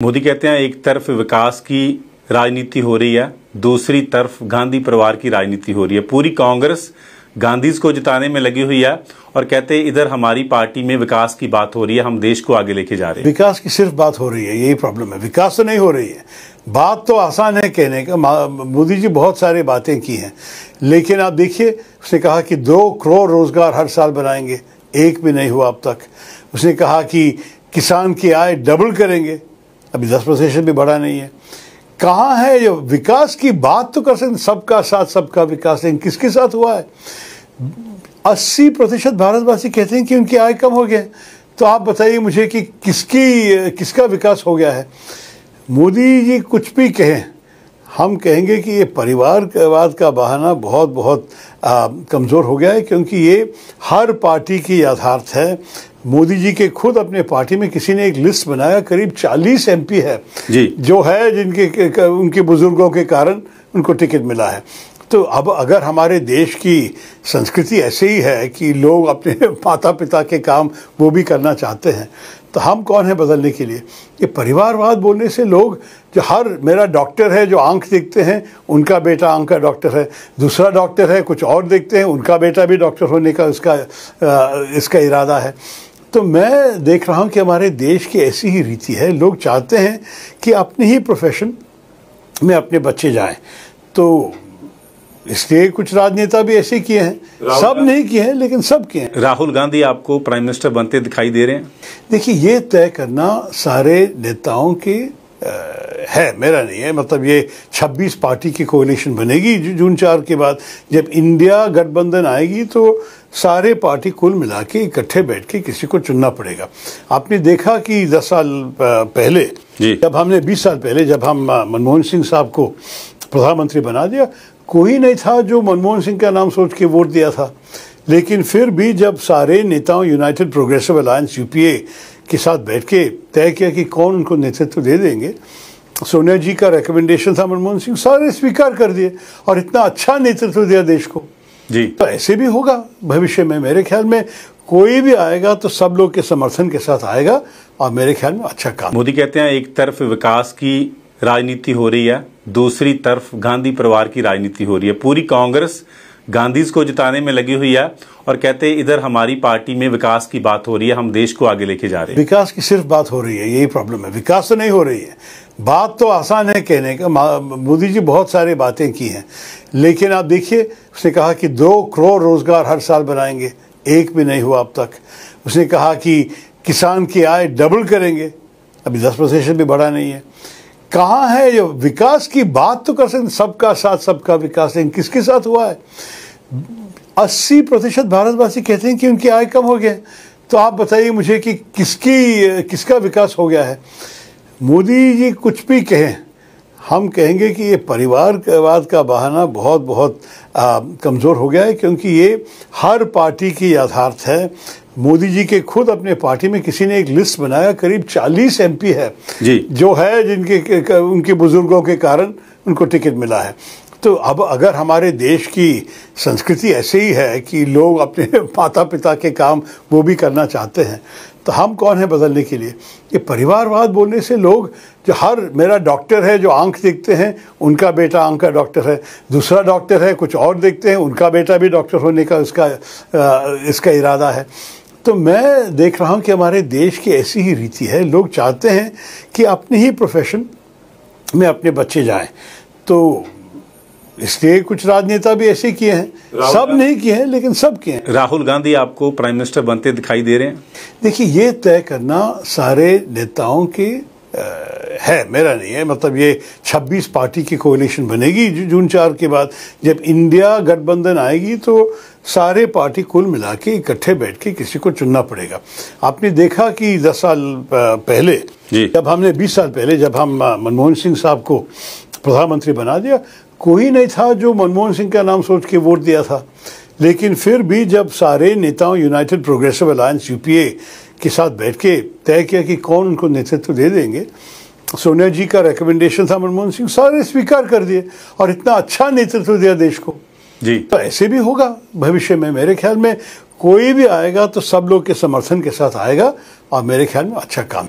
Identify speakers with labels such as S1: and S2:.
S1: मोदी कहते हैं एक तरफ विकास की राजनीति हो रही है, दूसरी तरफ गांधी परिवार की राजनीति हो रही है। पूरी कांग्रेस गांधी को जिताने में लगी हुई है और कहते हैं इधर हमारी पार्टी में विकास की बात हो रही है, हम देश को आगे लेके जा रहे हैं।
S2: विकास की सिर्फ बात हो रही है, यही प्रॉब्लम है। विकास तो नहीं हो रही है। बात तो आसान है कहने का। मोदी जी बहुत सारी बातें की हैं, लेकिन आप देखिए, उसने कहा कि 2 करोड़ रोजगार हर साल बनाएंगे, एक भी नहीं हुआ अब तक। उसने कहा कि किसान की आय डबल करेंगे, अभी 10% भी बढ़ा नहीं है। कहाँ है जो विकास की बात तो कर सकते, सबका साथ सबका विकास, लेकिन किसके साथ हुआ है? 80% भारतवासी कहते हैं कि उनकी आय कम हो गई। तो आप बताइए मुझे कि किसका विकास हो गया है? मोदी जी कुछ भी कहें, हम कहेंगे कि ये परिवारवाद का बहाना बहुत बहुत कमज़ोर हो गया है, क्योंकि ये हर पार्टी की यथार्थ है। मोदी जी के खुद अपने पार्टी में किसी ने एक लिस्ट बनाया, करीब 40 MP है जी, जो है जिनके उनके बुजुर्गों के कारण उनको टिकट मिला है। तो अब अगर हमारे देश की संस्कृति ऐसे ही है कि लोग अपने माता पिता के काम वो भी करना चाहते हैं, तो हम कौन है बदलने के लिए? ये परिवारवाद बोलने से लोग जो मेरा डॉक्टर है जो आंख देखते हैं, उनका बेटा आंख का डॉक्टर है, दूसरा डॉक्टर है कुछ और देखते हैं, उनका बेटा भी डॉक्टर होने का इसका इरादा है। तो मैं देख रहा हूँ कि हमारे देश की ऐसी ही रीति है। लोग चाहते हैं कि अपने ही प्रोफेशन में अपने बच्चे जाएं, तो इसलिए कुछ राजनेता भी ऐसे किए हैं, सब नहीं किए हैं लेकिन सब किए हैं।
S1: राहुल गांधी आपको प्राइम मिनिस्टर बनते दिखाई दे रहे हैं?
S2: देखिए, ये तय करना सारे नेताओं के है, मेरा नहीं है। मतलब ये 26 पार्टी की कोalition बनेगी जून 4 के बाद। जब इंडिया गठबंधन आएगी तो सारे पार्टी कुल मिला के इकट्ठे बैठ के किसी को चुनना पड़ेगा। आपने देखा कि 10 साल पहले, जब हमने 20 साल पहले जब हम मनमोहन सिंह साहब को प्रधानमंत्री बना दिया, कोई नहीं था जो मनमोहन सिंह का नाम सोच के वोट दिया था। लेकिन फिर भी जब सारे नेताओं यूनाइटेड प्रोग्रेसिव अलायंस UPA के साथ बैठ के तय किया कि कौन उनको नेतृत्व दे देंगे, सोनिया जी का रिकमेंडेशन था मनमोहन सिंह, सारे स्वीकार कर दिए और इतना अच्छा नेतृत्व दिया देश को जी। तो ऐसे भी होगा भविष्य में। मेरे ख्याल में कोई भी आएगा तो सब लोग के समर्थन के साथ आएगा और मेरे ख्याल में अच्छा काम।
S1: मोदी कहते हैं एक तरफ विकास की राजनीति हो रही है, दूसरी तरफ गांधी परिवार की राजनीति हो रही है। पूरी कांग्रेस गांधी को जिताने में लगी हुई है और कहते हैं इधर हमारी पार्टी में विकास की बात हो रही है, हम देश को आगे लेके जा रहे हैं।
S2: विकास की सिर्फ बात हो रही है, यही प्रॉब्लम है। विकास तो नहीं हो रही है। बात तो आसान है कहने का। मोदी जी बहुत सारी बातें की हैं, लेकिन आप देखिए, उसने कहा कि 2 करोड़ रोजगार हर साल बनाएंगे, एक भी नहीं हुआ अब तक। उसने कहा कि किसान की आय डबल करेंगे, अभी 10% भी बढ़ा नहीं है। कहाँ है जो विकास की बात तो कर सकते, सबका साथ सबका विकास, लेकिन किसके साथ हुआ है? 80% भारतवासी कहते हैं कि उनकी आय कम हो गई। तो आप बताइए मुझे कि किसका विकास हो गया है? मोदी जी कुछ भी कहें, हम कहेंगे कि ये परिवारवाद का बहाना बहुत बहुत कमज़ोर हो गया है, क्योंकि ये हर पार्टी की यथार्थ है। मोदी जी के खुद अपने पार्टी में किसी ने एक लिस्ट बनाया, करीब 40 MP है जी, जो है जिनके उनके बुजुर्गों के कारण उनको टिकट मिला है। तो अब अगर हमारे देश की संस्कृति ऐसे ही है कि लोग अपने माता पिता के काम वो भी करना चाहते हैं, तो हम कौन है बदलने के लिए? ये परिवारवाद बोलने से लोग जो मेरा डॉक्टर है जो आंख देखते हैं, उनका बेटा आंख का डॉक्टर है, दूसरा डॉक्टर है कुछ और देखते हैं, उनका बेटा भी डॉक्टर होने का इसका इरादा है। तो मैं देख रहा हूँ कि हमारे देश की ऐसी ही रीति है। लोग चाहते हैं कि अपने ही प्रोफेशन में अपने बच्चे जाएं, तो इसलिए कुछ राजनेता भी ऐसे किए हैं, सब नहीं किए हैं लेकिन सब किए हैं।
S1: राहुल गांधी आपको प्राइम मिनिस्टर बनते दिखाई दे रहे हैं?
S2: देखिए, ये तय करना सारे नेताओं के है, मेरा नहीं है। मतलब ये 26 पार्टी की कोalition बनेगी जून 4 के बाद। जब इंडिया गठबंधन आएगी तो सारे पार्टी कुल मिला के इकट्ठे बैठ के किसी को चुनना पड़ेगा। आपने देखा कि 10 साल पहले, जब हमने 20 साल पहले जब हम मनमोहन सिंह साहब को प्रधानमंत्री बना दिया, कोई नहीं था जो मनमोहन सिंह का नाम सोच के वोट दिया था। लेकिन फिर भी जब सारे नेताओं यूनाइटेड प्रोग्रेसिव अलायंस UPA के साथ बैठ के तय किया कि कौन उनको नेतृत्व दे देंगे, सोनिया जी का रिकमेंडेशन था मनमोहन सिंह, सारे स्वीकार कर दिए और इतना अच्छा नेतृत्व दिया देश को जी। तो ऐसे भी होगा भविष्य में। मेरे ख्याल में कोई भी आएगा तो सब लोग के समर्थन के साथ आएगा और मेरे ख्याल में अच्छा काम